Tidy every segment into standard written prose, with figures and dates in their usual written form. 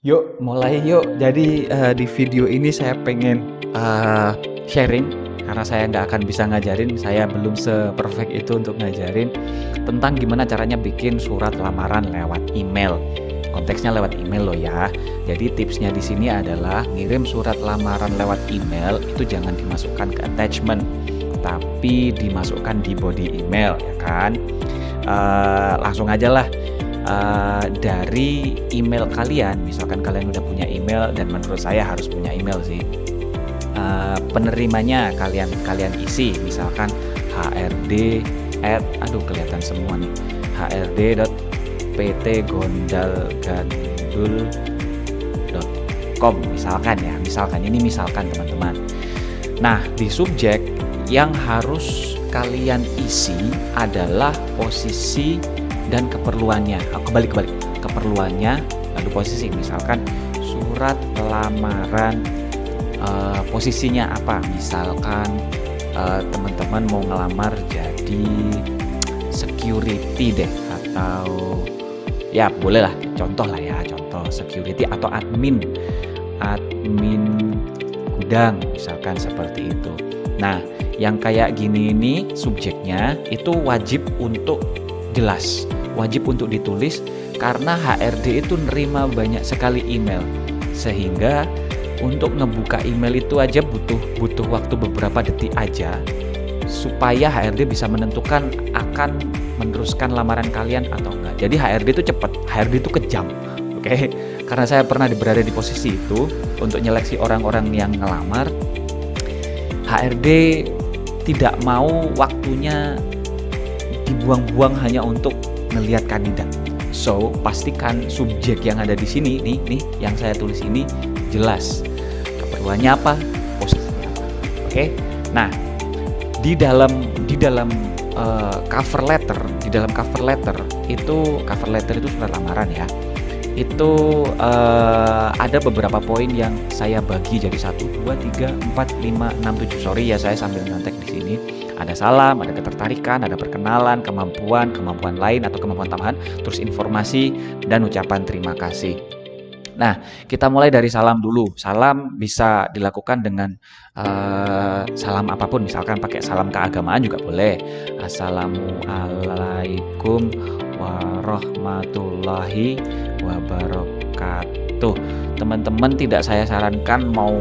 Yuk, mulai yuk. Jadi di video ini saya pengen sharing karena saya nggak akan bisa ngajarin, saya belum se-perfect itu untuk ngajarin tentang gimana caranya bikin surat lamaran lewat email. Konteksnya lewat email loh ya. Jadi tipsnya di sini adalah ngirim surat lamaran lewat email itu jangan dimasukkan ke attachment, tapi dimasukkan di body email, ya kan? Langsung aja lah. Dari email kalian, misalkan kalian udah punya email, dan menurut saya harus punya email sih, penerimanya kalian isi, misalkan hrd kelihatan semua nih, hrd.pt-gondalgandul.com misalkan teman-teman. Nah, di subjek yang harus kalian isi adalah posisi dan keperluannya. Kebalik keperluannya, lalu posisi, misalkan surat lamaran, posisinya apa, misalkan teman-teman mau ngelamar jadi security deh, atau ya boleh lah, contoh security atau admin gudang, misalkan seperti itu. Nah, yang kayak gini ini subjeknya itu wajib untuk jelas, wajib untuk ditulis, karena HRD itu nerima banyak sekali email, sehingga untuk ngebuka email itu aja butuh waktu beberapa detik aja, supaya HRD bisa menentukan akan meneruskan lamaran kalian atau enggak. Jadi HRD itu cepat, HRD itu kejam, oke? Karena saya pernah berada di posisi itu untuk nyeleksi orang-orang yang ngelamar. HRD tidak mau waktunya dibuang-buang hanya untuk melihat kandidat. So, pastikan subjek yang ada di sini nih yang saya tulis ini jelas. Keperluannya apa? Posisinya apa? Oke. Nah, di dalam cover letter itu surat lamaran ya. Itu ada beberapa poin yang saya bagi jadi 1, 2, 3, 4, 5, 6, 7. Sorry ya, saya sambil nyontek di sini. Ada salam, ada ketertarikan, ada perkenalan, kemampuan lain atau kemampuan tambahan, terus informasi dan ucapan terima kasih. Nah, kita mulai dari salam dulu. Salam bisa dilakukan dengan salam apapun, misalkan pakai salam keagamaan juga boleh. Assalamualaikum warahmatullahi wabarakatuh. Teman-teman tidak saya sarankan mau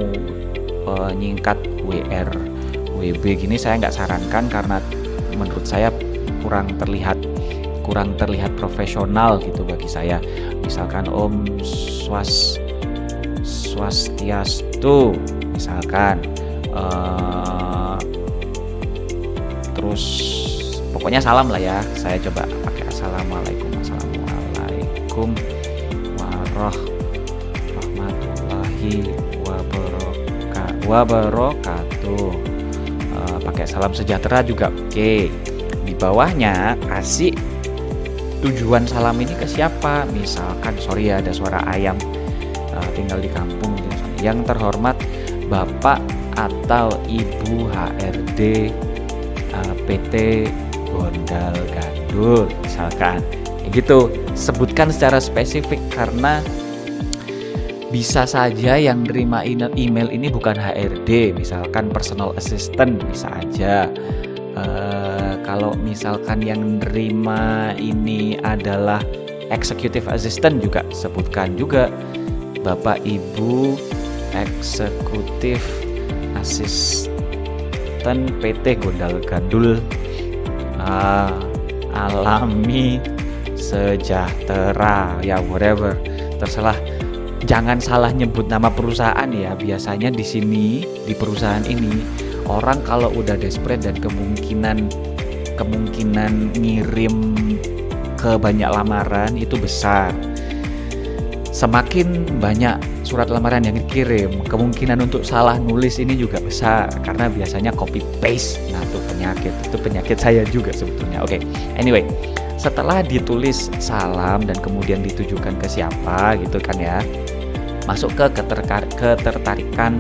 nyingkat WR WB gini, saya nggak sarankan karena menurut saya kurang terlihat profesional gitu bagi saya. Misalkan Om Swastiastu misalkan, terus pokoknya salam lah ya. Saya coba pakai assalamualaikum warahmatullahi wabarakatuh. Pakai salam sejahtera juga oke. Di bawahnya kasih tujuan salam ini ke siapa, misalkan sorry ya ada suara ayam, tinggal di kampung. Yang terhormat Bapak atau Ibu HRD PT Gondal Gandul misalkan, gitu. Sebutkan secara spesifik karena bisa saja yang nerima email ini bukan HRD, misalkan personal assistant bisa aja. Kalau misalkan yang nerima ini adalah executive assistant juga sebutkan juga Bapak Ibu Executive Assistant PT Gondal Gandul Alami Sejahtera, ya whatever, terserah. Jangan salah nyebut nama perusahaan ya. Biasanya di sini, di perusahaan ini, orang kalau udah desperate dan kemungkinan ngirim ke banyak lamaran itu besar. Semakin banyak surat lamaran yang dikirim, kemungkinan untuk salah nulis ini juga besar karena biasanya copy paste. Nah, itu penyakit saya juga sebetulnya. Oke. Anyway, setelah ditulis salam dan kemudian ditujukan ke siapa gitu kan ya, masuk ke ketertarikan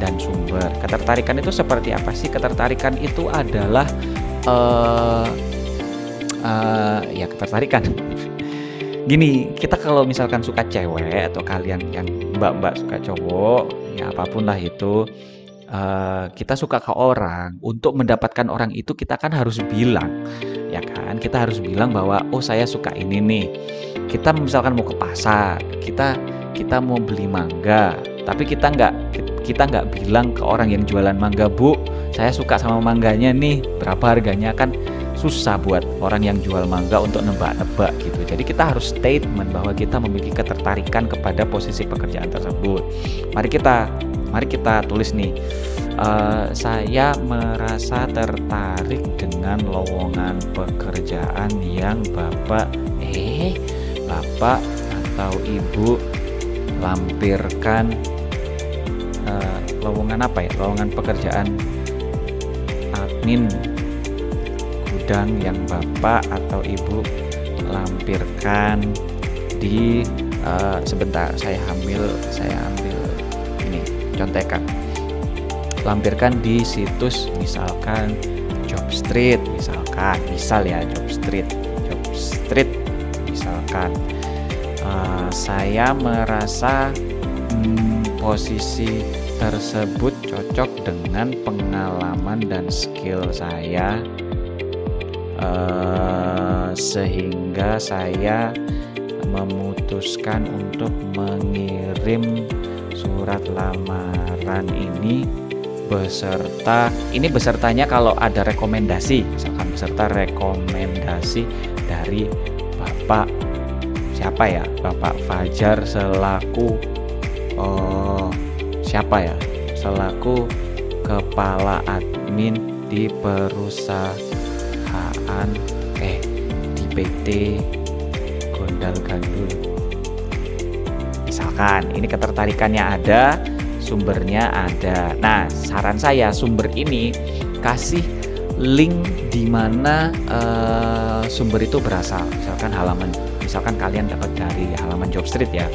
dan sumber. Ketertarikan itu seperti apa sih? Ketertarikan itu adalah ketertarikan. Gini, kita kalau misalkan suka cewek atau kalian yang mbak-mbak suka cowok, ya apapun lah itu, kita suka ke orang, untuk mendapatkan orang itu kita kan harus bilang, ya kan? Kita harus bilang bahwa, "Oh, saya suka ini nih." Kita misalkan mau ke pasar, kita kita mau beli mangga, tapi kita nggak bilang ke orang yang jualan mangga, "Bu, saya suka sama mangganya nih, berapa harganya?" Kan susah buat orang yang jual mangga untuk nebak-nebak gitu. Jadi kita harus statement bahwa kita memiliki ketertarikan kepada posisi pekerjaan tersebut. Mari kita tulis nih. Saya merasa tertarik dengan lowongan pekerjaan yang Bapak atau Ibu lampirkan. Lowongan apa ya? Lowongan pekerjaan admin gudang yang Bapak atau Ibu lampirkan di sebentar, saya ambil ini contekan. Lampirkan di situs misalkan Jobstreet, misal ya Jobstreet misalkan. Saya merasa posisi tersebut cocok dengan pengalaman dan skill saya, sehingga saya memutuskan untuk mengirim surat lamaran ini besertanya kalau ada rekomendasi, misalkan beserta rekomendasi dari Bapak siapa ya, Bapak Fajar selaku selaku kepala admin di perusahaan di PT Gondal Gandul. Misalkan ini ketertarikannya ada, sumbernya ada. Nah, saran saya sumber ini kasih link di mana sumber itu berasal. Misalkan kalian dapat dari halaman Jobstreet ya.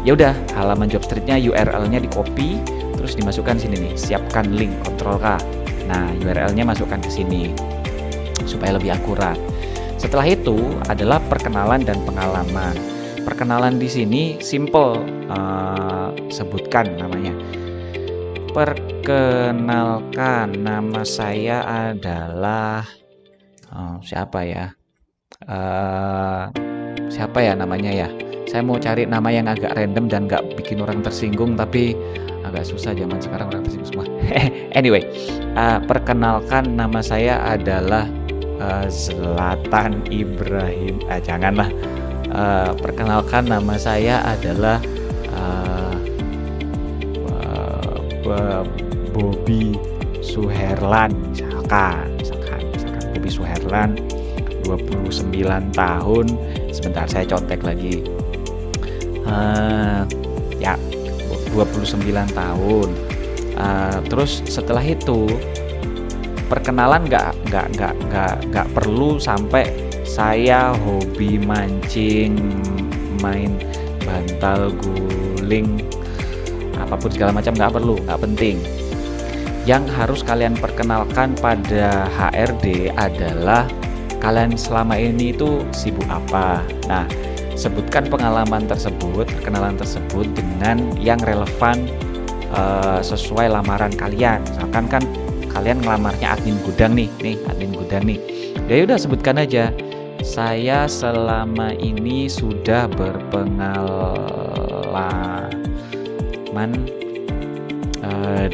Ya udah, halaman Jobstreetnya URL-nya di copy, terus dimasukkan sini nih, siapkan link, Ctrl K. Nah, URL-nya masukkan ke sini supaya lebih akurat. Setelah itu adalah perkenalan dan pengalaman. Perkenalan di sini simple, sebutkan namanya. Perkenalkan, nama saya adalah siapa ya namanya ya. Saya mau cari nama yang agak random dan gak bikin orang tersinggung, tapi agak susah zaman sekarang orang tersinggung semua. Anyway, perkenalkan, nama saya adalah Zlatan Ibrahim. Janganlah. Perkenalkan, nama saya adalah Bobby Suherlan, misalkan Bobby Suherlan, 29 tahun. Sebentar, saya contek lagi. Ya, 29 tahun. Terus setelah itu perkenalan nggak perlu sampai saya hobi mancing, main bantal guling, apapun segala macam, nggak perlu, nggak penting. Yang harus kalian perkenalkan pada HRD adalah kalian selama ini itu sibuk apa. Nah, sebutkan perkenalan tersebut dengan yang relevan sesuai lamaran kalian. Misalkan kan kalian ngelamarnya admin gudang nih, admin gudang nih. Ya udah, sebutkan aja. Saya selama ini sudah berpengalaman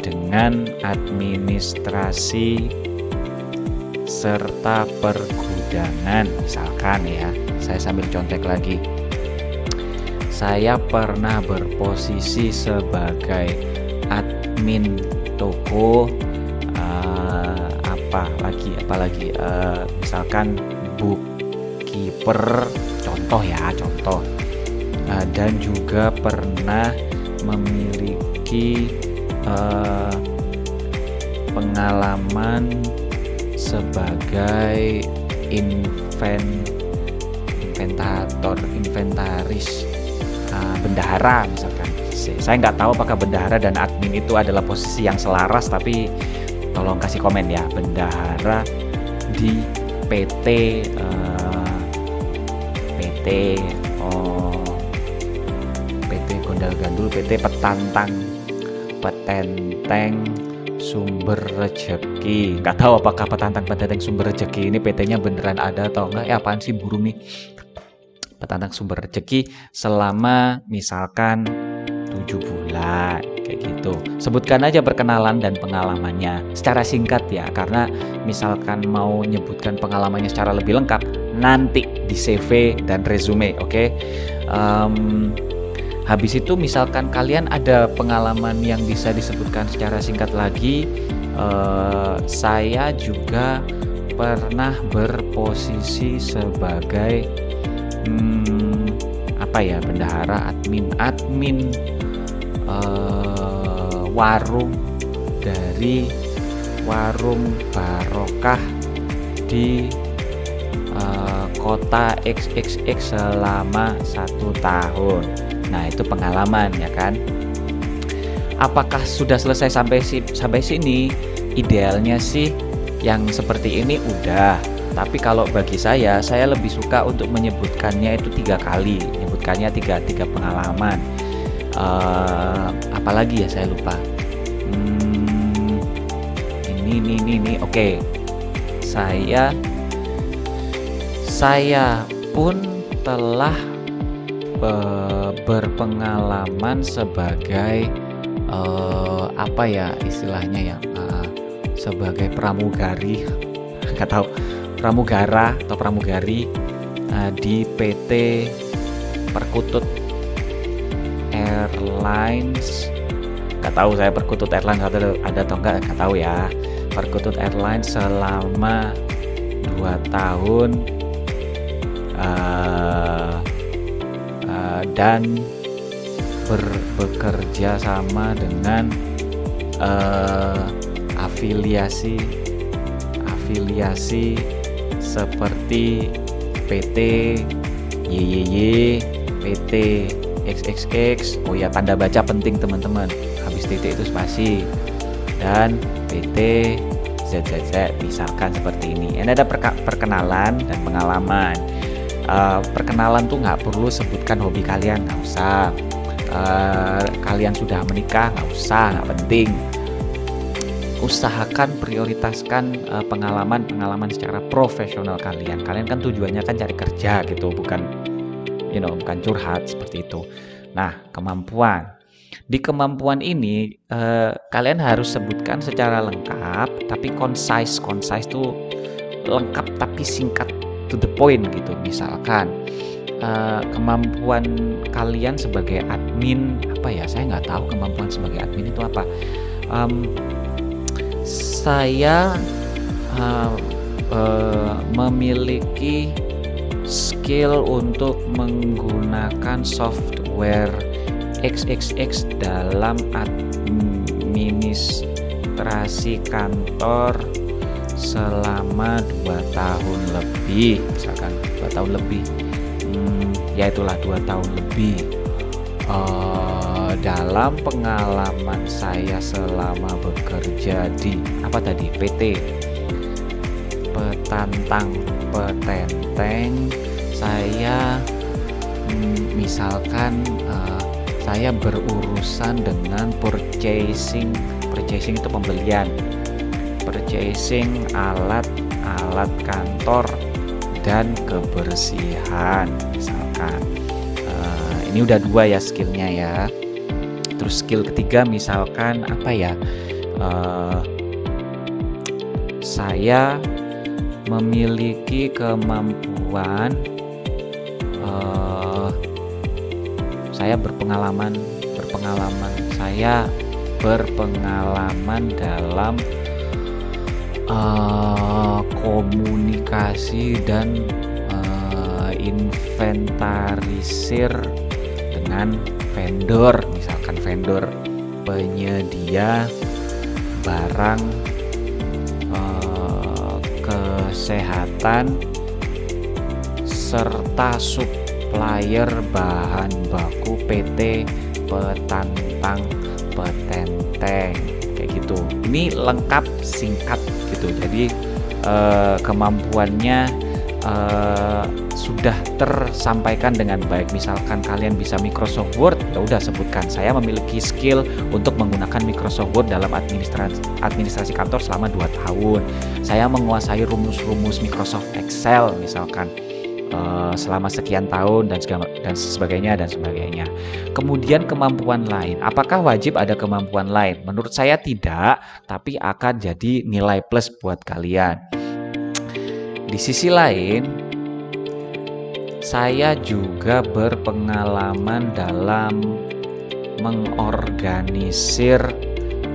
dengan administrasi serta pergudangan, misalkan ya. Saya sambil contek lagi. Saya pernah berposisi sebagai admin toko, apalagi misalkan bookkeeper, contoh, dan juga pernah memiliki pengalaman sebagai inventaris, bendahara misalkan. Saya nggak tahu apakah bendahara dan admin itu adalah posisi yang selaras, tapi tolong kasih komen ya. Bendahara di PT PT Gondal Gandul, PT Petenteng Sumber Rejeki. Nggak tahu apakah Petenteng Sumber Rejeki ini PT-nya beneran ada atau enggak. Apaan sih burung nih? Petenteng Sumber Rejeki selama misalkan 7 bulan kayak gitu. Sebutkan aja perkenalan dan pengalamannya secara singkat ya, karena misalkan mau nyebutkan pengalamannya secara lebih lengkap nanti di CV dan resume, oke? Habis itu misalkan kalian ada pengalaman yang bisa disebutkan secara singkat lagi, saya juga pernah berposisi sebagai bendahara, admin warung dari warung barokah di kota XXX selama 1 tahun. Nah, itu pengalaman ya kan. Apakah sudah selesai sampai sini? Idealnya sih yang seperti ini udah. Tapi kalau bagi saya lebih suka untuk menyebutkannya itu 3 kali. Menyebutkannya tiga pengalaman. Apalagi ya saya lupa. Ini. Oke. Saya pun telah berpengalaman sebagai sebagai pramugari, nggak tahu, pramugara atau pramugari di PT Perkutut Airlines. Nggak tahu saya Perkutut Airlines ada atau nggak tahu ya. Perkutut Airlines selama 2 tahun dan bekerja sama dengan afiliasi seperti PT YYY, PT XXX. Oh ya, tanda baca penting teman-teman. Habis titik itu spasi. Dan PT ZZZ misalkan seperti ini. Ini ada perkenalan dan pengalaman. Perkenalan tuh nggak perlu sebutkan hobi kalian, nggak usah. Kalian sudah menikah, nggak usah, nggak penting. Usahakan prioritaskan pengalaman secara profesional kalian. Kalian kan tujuannya kan cari kerja gitu, bukan curhat seperti itu. Nah, kemampuan. Di kemampuan ini kalian harus sebutkan secara lengkap, tapi concise tuh lengkap tapi singkat, to the point gitu. Misalkan kemampuan kalian sebagai admin saya nggak tahu kemampuan sebagai admin itu apa. Saya memiliki skill untuk menggunakan software XXX dalam administrasi kantor selama 2 tahun lebih, misalkan 2 tahun lebih, ya itulah 2 tahun lebih. Dalam pengalaman saya selama bekerja di PT Petenteng, saya misalkan saya berurusan dengan purchasing itu pembelian, purchasing alat kantor dan kebersihan misalkan. Ini udah 2 ya skillnya ya. Terus skill ketiga misalkan saya memiliki kemampuan, saya berpengalaman dalam komunikasi dan inventarisir dengan vendor, misalkan vendor penyedia barang kesehatan serta supplier bahan baku PT Petenteng kayak gitu. Ini lengkap singkat gitu. Jadi kemampuannya sudah tersampaikan dengan baik. Misalkan kalian bisa Microsoft Word, ya udah sebutkan saya memiliki skill untuk menggunakan Microsoft Word dalam administrasi kantor selama 2 tahun. Saya menguasai rumus-rumus Microsoft Excel misalkan selama sekian tahun dan sebagainya. Kemudian kemampuan lain. Apakah wajib ada kemampuan lain? Menurut saya tidak, tapi akan jadi nilai plus buat kalian. Di sisi lain, saya juga berpengalaman dalam mengorganisir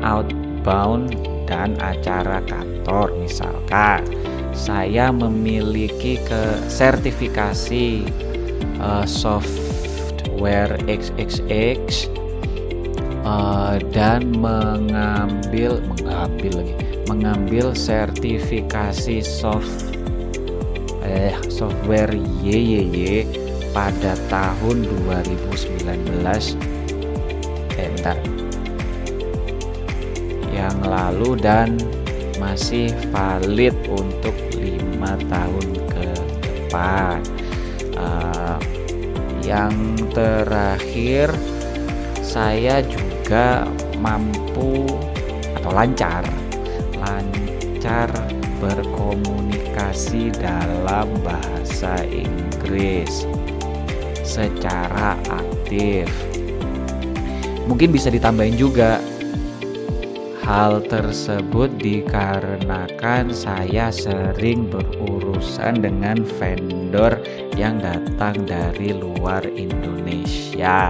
outbound dan acara kantor. Misalkan saya memiliki sertifikasi software XXX dan mengambil sertifikasi software YYY pada tahun 2019 yang lalu dan masih valid untuk 5 tahun ke depan. Yang terakhir, saya juga mampu atau lancar berkomunikasi dalam bahasa Inggris secara aktif. Mungkin bisa ditambahin juga, hal tersebut dikarenakan saya sering berurusan dengan vendor yang datang dari luar Indonesia,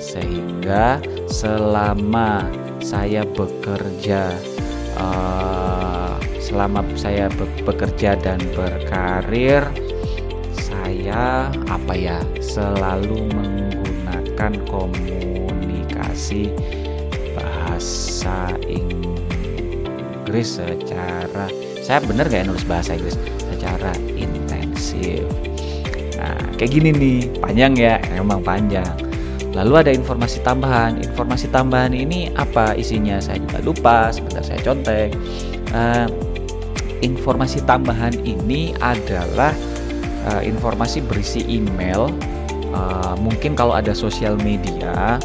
sehingga selama saya bekerja dan berkarir, saya selalu menggunakan komunikasi bahasa Inggris secara, saya bener gak ya nulis bahasa Inggris secara intensif. Nah, kayak gini nih, panjang ya, emang panjang. Lalu ada informasi tambahan. Informasi tambahan ini apa isinya? Saya juga lupa, sebentar saya contek. Informasi tambahan ini adalah informasi berisi email. Mungkin kalau ada sosial media,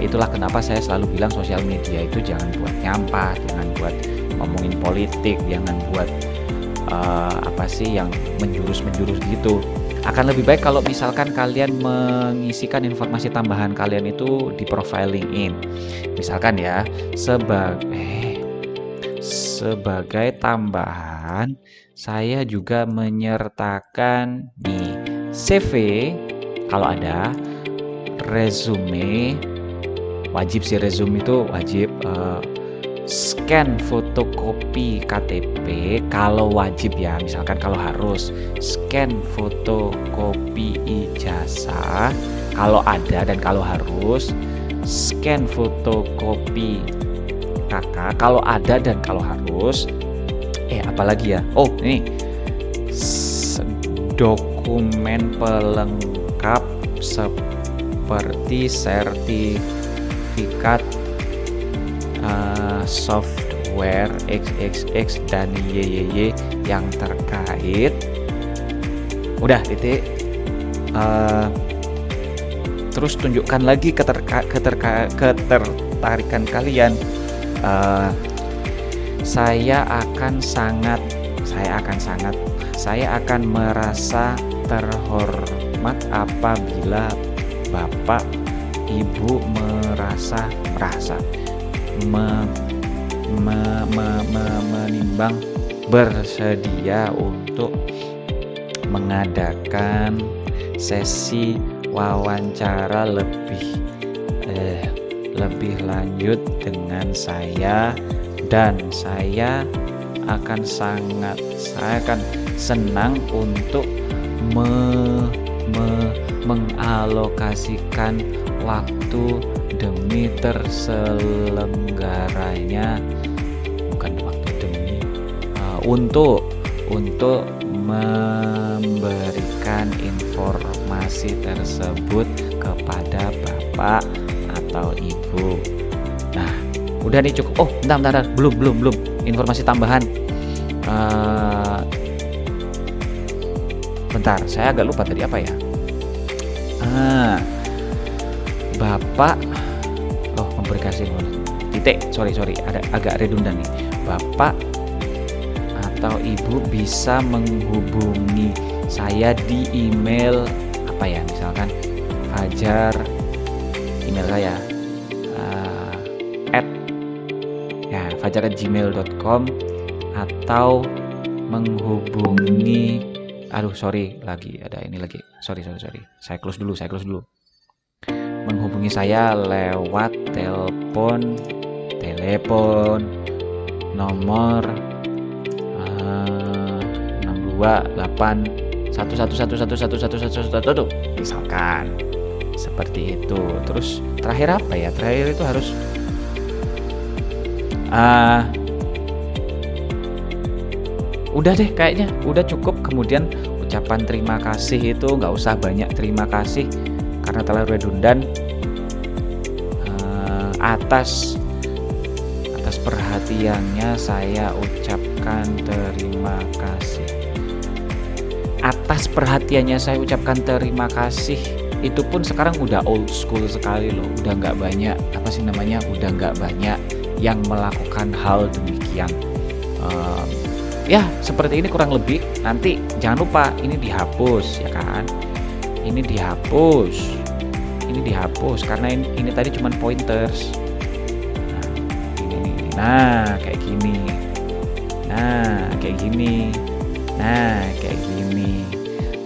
itulah kenapa saya selalu bilang sosial media itu jangan buat nyampah, jangan buat ngomongin politik, jangan buat yang menjurus gitu. Akan lebih baik kalau misalkan kalian mengisikan informasi tambahan kalian itu di profiling in. Misalkan ya, sebagai tambahan, saya juga menyertakan nih CV kalau ada, resume, wajib sih resume itu wajib, scan fotokopi KTP kalau wajib ya, misalkan kalau harus, scan fotokopi ijazah kalau ada dan kalau harus, scan fotokopi KK kalau ada dan kalau harus, apalagi ya, ini dokumen pelengkap seperti sertifikat software XXX dan YYY yang terkait. Udah titik. Terus tunjukkan lagi ketertarikan kalian. Saya akan merasa terhormat apabila Bapak Ibu menimbang bersedia untuk mengadakan sesi wawancara lebih lanjut dengan saya, dan saya akan senang untuk mengalokasikan waktu demi terselenggaranya, untuk memberikan informasi tersebut kepada Bapak atau Ibu. Nah, udah nih cukup. Oh, bentar, belum informasi tambahan. bentar, saya agak lupa tadi apa ya. Bapak, memberkasi titik, sorry, ada agak redundan nih. Bapak atau Ibu bisa menghubungi saya di email apa ya, misalkan Fajar, email saya fajar@gmail.com, atau menghubungi, sorry saya close dulu. Menghubungi saya lewat telepon nomor 62811111111 misalkan seperti itu. Terus terakhir apa ya? Terakhir itu harus udah deh, kayaknya udah cukup. Kemudian ucapan terima kasih itu nggak usah banyak terima kasih karena terlalu redundan. Atas perhatiannya saya ucapkan terima kasih. Atas perhatiannya saya ucapkan terima kasih. Itu pun sekarang udah old school sekali loh. Udah nggak banyak udah nggak banyak yang melakukan hal demikian. Ya seperti ini kurang lebih. Nanti jangan lupa ini dihapus ya kan. Ini dihapus karena ini tadi cuman pointers. Nah kayak gini.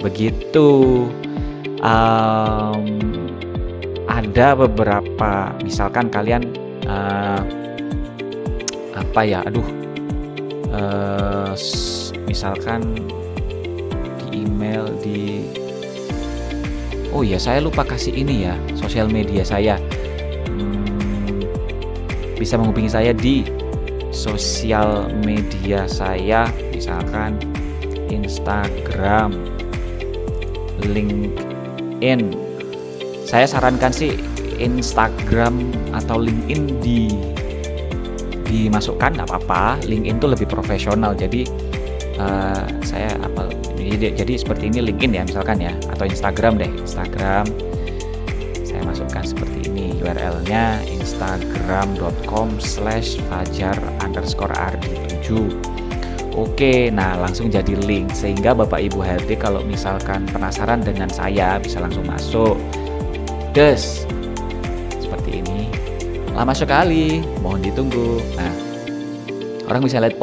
Begitu. Ada beberapa, misalkan kalian misalkan di email saya lupa kasih ini ya, sosial media saya. Bisa menghubungi saya di sosial media saya, misalkan Instagram, LinkedIn. Saya sarankan sih Instagram atau LinkedIn dimasukkan, nggak apa-apa. LinkedIn tuh lebih profesional, jadi jadi seperti ini LinkedIn ya misalkan ya, atau Instagram saya masukkan seperti ini, URL-nya instagram.com/fajar_rd7. Oke, nah langsung jadi link, sehingga Bapak Ibu HRD kalau misalkan penasaran dengan saya bisa langsung masuk. Seperti ini. Lama sekali, mohon ditunggu. Nah, orang bisa lihat,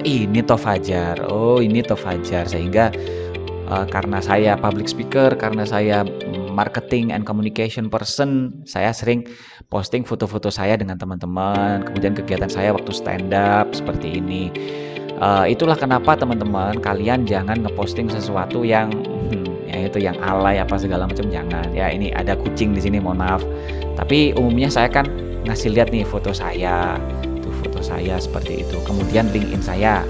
ini toh Fajar, sehingga karena saya public speaker, karena saya marketing and communication person, saya sering posting foto-foto saya dengan teman-teman, kemudian kegiatan saya waktu stand up seperti ini. Itulah kenapa teman-teman, kalian jangan ngeposting sesuatu yang yang alay apa segala macam, jangan ya. Ini ada kucing di sini, mohon maaf. Tapi umumnya saya kan ngasih lihat nih foto saya seperti itu. Kemudian LinkedIn saya,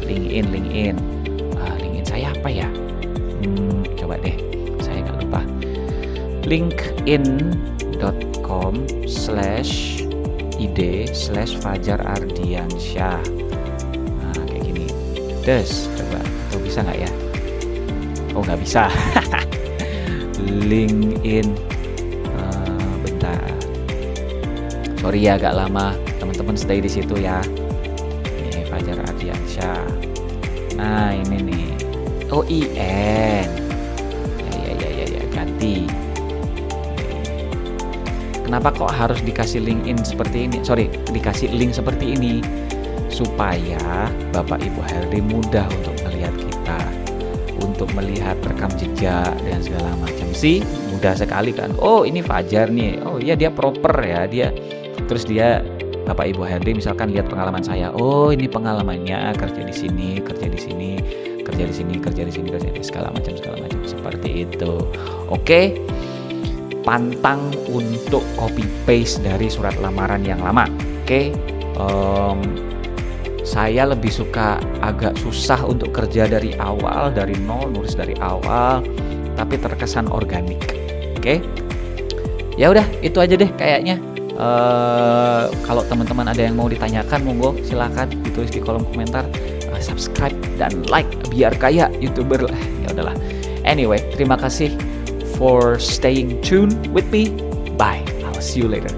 LinkedIn saya apa ya? Coba deh, saya nggak lupa. linkedin.com/id/Fajar Ardiansyah. Nah kayak gini. Coba, atau bisa nggak ya? Nggak bisa. LinkedIn, bentar. Sorry ya agak lama. Teman-teman stay di situ ya. Ini Fajar Ardiansyah. Nah ini nih. IN. Ya ganti. Kenapa kok harus dikasih LinkedIn seperti ini? Dikasih link seperti ini supaya Bapak Ibu HRD mudah untuk melihat kita, untuk melihat rekam jejak dan segala macam sih, mudah sekali kan. Ini Fajar nih. Iya dia proper ya dia. Terus dia Bapak Ibu HRD misalkan lihat pengalaman saya. Ini pengalamannya kerja di sini, segala macam seperti itu. Oke. Pantang untuk copy paste dari surat lamaran yang lama. Oke. Saya lebih suka agak susah untuk kerja dari awal, dari nol, nulis dari awal, tapi terkesan organik. Oke. Ya udah, itu aja deh kayaknya. Kalau teman-teman ada yang mau ditanyakan, monggo silakan ditulis di kolom komentar. Subscribe dan like biar kayak YouTuber lah. Ya udahlah. Anyway, terima kasih for staying tuned with me. Bye. I'll see you later.